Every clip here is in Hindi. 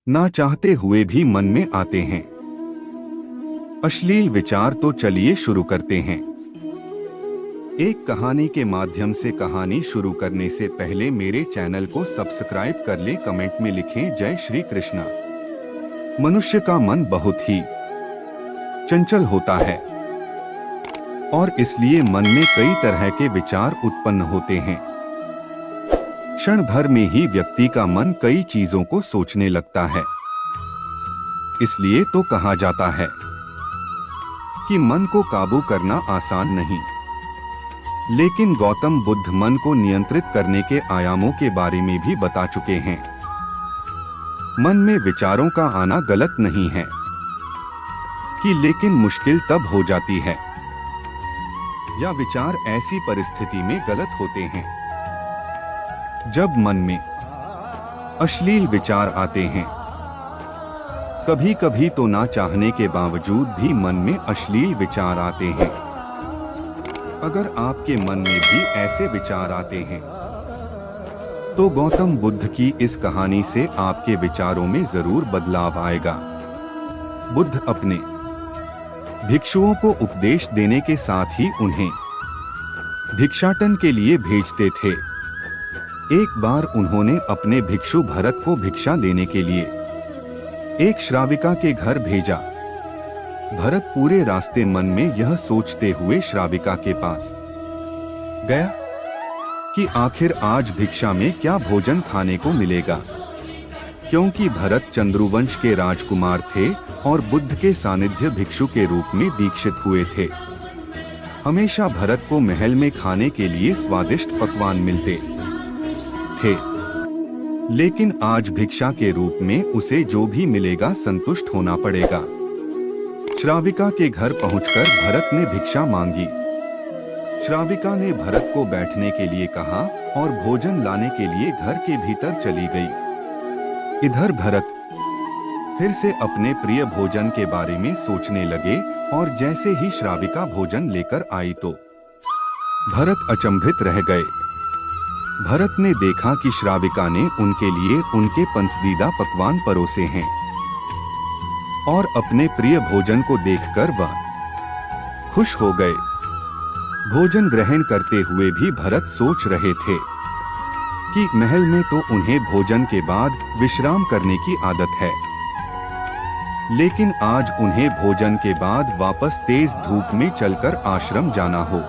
ना चाहते हुए भी मन में आते हैं। अश्लील विचार। तो चलिए शुरू करते हैं। एक कहानी के माध्यम से कहानी शुरू करने से पहले मेरे चैनल को सब्सक्राइब कर ले, कमेंट में लिखें जय श्री कृष्णा। मनुष्य का मन बहुत ही चंचल होता है और इसलिए मन में कई तरह के विचार उत्पन्न होते हैं। क्षण भर में ही व्यक्ति का मन कई चीजों को सोचने लगता है। इसलिए तो कहा जाता है कि मन को काबू करना आसान नहीं, लेकिन गौतम बुद्ध मन को नियंत्रित करने के आयामों के बारे में भी बता चुके हैं। मन में विचारों का आना गलत नहीं है कि लेकिन मुश्किल तब हो जाती है या विचार ऐसी परिस्थिति में गलत होते हैं जब मन में अश्लील विचार आते हैं। कभी कभी तो ना चाहने के बावजूद भी मन में अश्लील विचार आते हैं। अगर आपके मन में भी ऐसे विचार आते हैं तो गौतम बुद्ध की इस कहानी से आपके विचारों में जरूर बदलाव आएगा। बुद्ध अपने भिक्षुओं को उपदेश देने के साथ ही उन्हें भिक्षाटन के लिए भेजते थे। एक बार उन्होंने अपने भिक्षु भरत को भिक्षा लेने के लिए एक श्राविका के घर भेजा। भरत पूरे रास्ते मन में यह सोचते हुए श्राविका के पास गया कि आखिर आज भिक्षा में क्या भोजन खाने को मिलेगा, क्योंकि भरत चंद्रुवंश के राजकुमार थे और बुद्ध के सानिध्य भिक्षु के रूप में दीक्षित हुए थे। हमेशा भरत को महल में खाने के लिए स्वादिष्ट पकवान मिलते थे, लेकिन आज भिक्षा के रूप में उसे जो भी मिलेगा संतुष्ट होना पड़ेगा। श्राविका के घर पहुंचकर भरत ने भिक्षा मांगी। श्राविका ने भरत को बैठने के लिए कहा और भोजन लाने के लिए घर के भीतर चली गई। इधर भरत फिर से अपने प्रिय भोजन के बारे में सोचने लगे और जैसे ही श्राविका भोजन लेकर आई तो भरत अचंभित रह गए। भरत ने देखा कि श्राविका ने उनके लिए उनके पसंदीदा पकवान परोसे हैं और अपने प्रिय भोजन को देखकर वह खुश हो गए। भोजन ग्रहण करते हुए भी भरत सोच रहे थे कि महल में तो उन्हें भोजन के बाद विश्राम करने की आदत है, लेकिन आज उन्हें भोजन के बाद वापस तेज धूप में चलकर आश्रम जाना हो।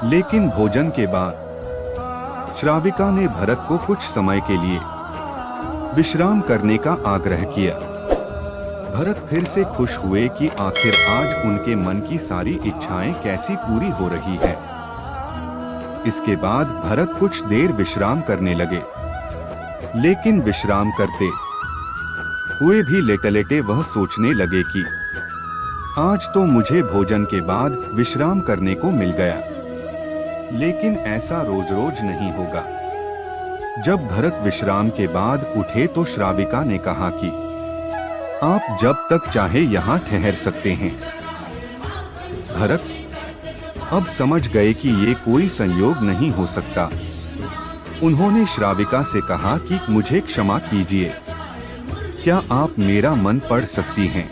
लेकिन भोजन के बाद श्राविका ने भरत को कुछ समय के लिए विश्राम करने का आग्रह किया। भरत फिर से खुश हुए कि आखिर आज उनके मन की सारी इच्छाएं कैसी पूरी हो रही है। इसके बाद भरत कुछ देर विश्राम करने लगे, लेकिन विश्राम करते हुए भी लेटे लेटे वह सोचने लगे कि आज तो मुझे भोजन के बाद विश्राम करने को मिल गया, लेकिन ऐसा रोज रोज नहीं होगा। जब भरत विश्राम के बाद उठे तो श्राविका ने कहा कि आप जब तक चाहे यहाँ ठहर सकते हैं। भरत अब समझ गए कि ये कोई संयोग नहीं हो सकता। उन्होंने श्राविका से कहा कि मुझे क्षमा कीजिए, क्या आप मेरा मन पढ़ सकती हैं?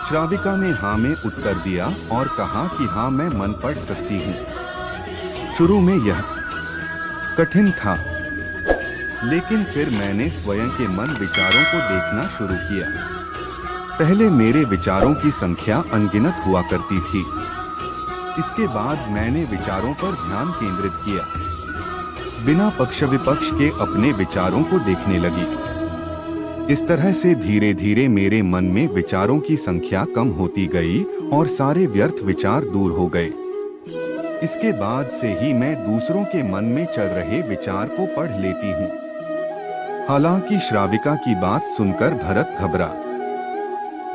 श्राविका ने हाँ में उत्तर दिया और कहा कि हाँ, मैं मन पढ़ सकती हूँ। शुरू में यह कठिन था, लेकिन फिर मैंने स्वयं के मन विचारों को देखना शुरू किया। पहले मेरे विचारों की संख्या अनगिनत हुआ करती थी। इसके बाद मैंने विचारों पर ध्यान केंद्रित किया, बिना पक्ष विपक्ष के अपने विचारों को देखने लगी। इस तरह से धीरे धीरे मेरे मन में विचारों की संख्या कम होती गई और सारे व्यर्थ विचार दूर हो गए। इसके बाद से ही मैं दूसरों के मन में चल रहे विचार को पढ़ लेती हूँ। हालांकि श्राविका की बात सुनकर भरत घबरा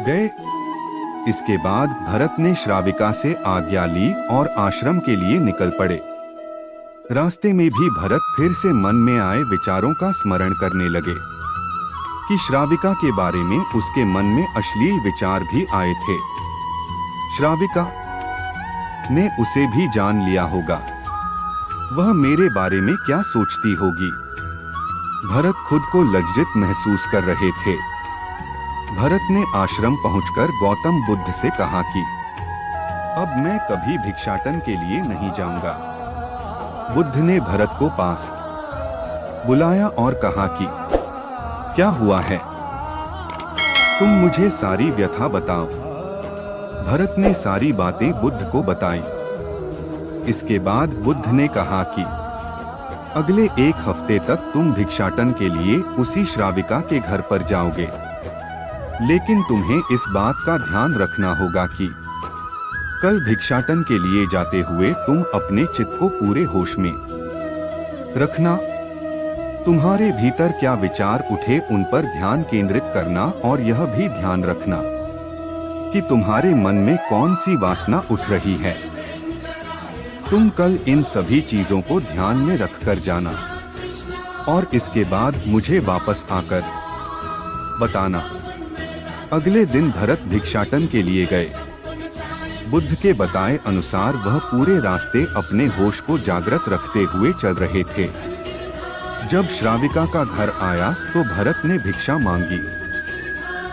गए। इसके बाद भरत ने श्राविका से आज्ञा ली और आश्रम के लिए निकल पड़े। रास्ते में भी भरत फिर से मन में आए विचारों का स्मरण करने लगे कि श्राविका के बारे में उसके मन में अश्लील विचार भी आए थे। श्राविका ने उसे भी जान लिया होगा, वह मेरे बारे में क्या सोचती होगी। भरत खुद को लज्जित महसूस कर रहे थे। भरत ने आश्रम पहुंचकर गौतम बुद्ध से कहा कि अब मैं कभी भिक्षाटन के लिए नहीं जाऊंगा। बुद्ध ने भरत को पास बुलाया और कहा कि क्या हुआ है, तुम मुझे सारी व्यथा बताओ। भरत ने सारी बातें बुद्ध को बताई। इसके बाद बुद्ध ने कहा कि अगले 1 हफ्ते तक तुम भिक्षाटन के लिए उसी श्राविका के घर पर जाओगे, लेकिन तुम्हें इस बात का ध्यान रखना होगा कि कल भिक्षाटन के लिए जाते हुए तुम अपने चित्त को पूरे होश में रखना। तुम्हारे भीतर क्या विचार उठे उन पर ध्यान केंद्रित करना और यह भी ध्यान रखना कि तुम्हारे मन में कौन सी वासना उठ रही है। तुम कल इन सभी चीजों को ध्यान में रखकर जाना और इसके बाद मुझे वापस आकर बताना। अगले दिन भरत भिक्षाटन के लिए गए। बुद्ध के बताए अनुसार वह पूरे रास्ते अपने होश को जागृत रखते हुए चल रहे थे। जब श्राविका का घर आया तो भरत ने भिक्षा मांगी।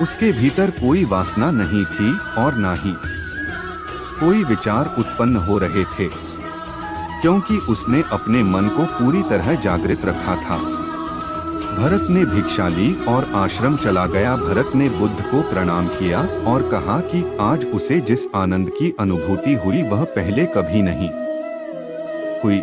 उसके भीतर कोई वासना नहीं थी और ना ही कोई विचार उत्पन्न हो रहे थे, क्योंकि उसने अपने मन को पूरी तरह जागृत रखा था। भरत ने भिक्षा ली और आश्रम चला गया। भरत ने बुद्ध को प्रणाम किया और कहा कि आज उसे जिस आनंद की अनुभूति हुई वह पहले कभी नहीं हुई।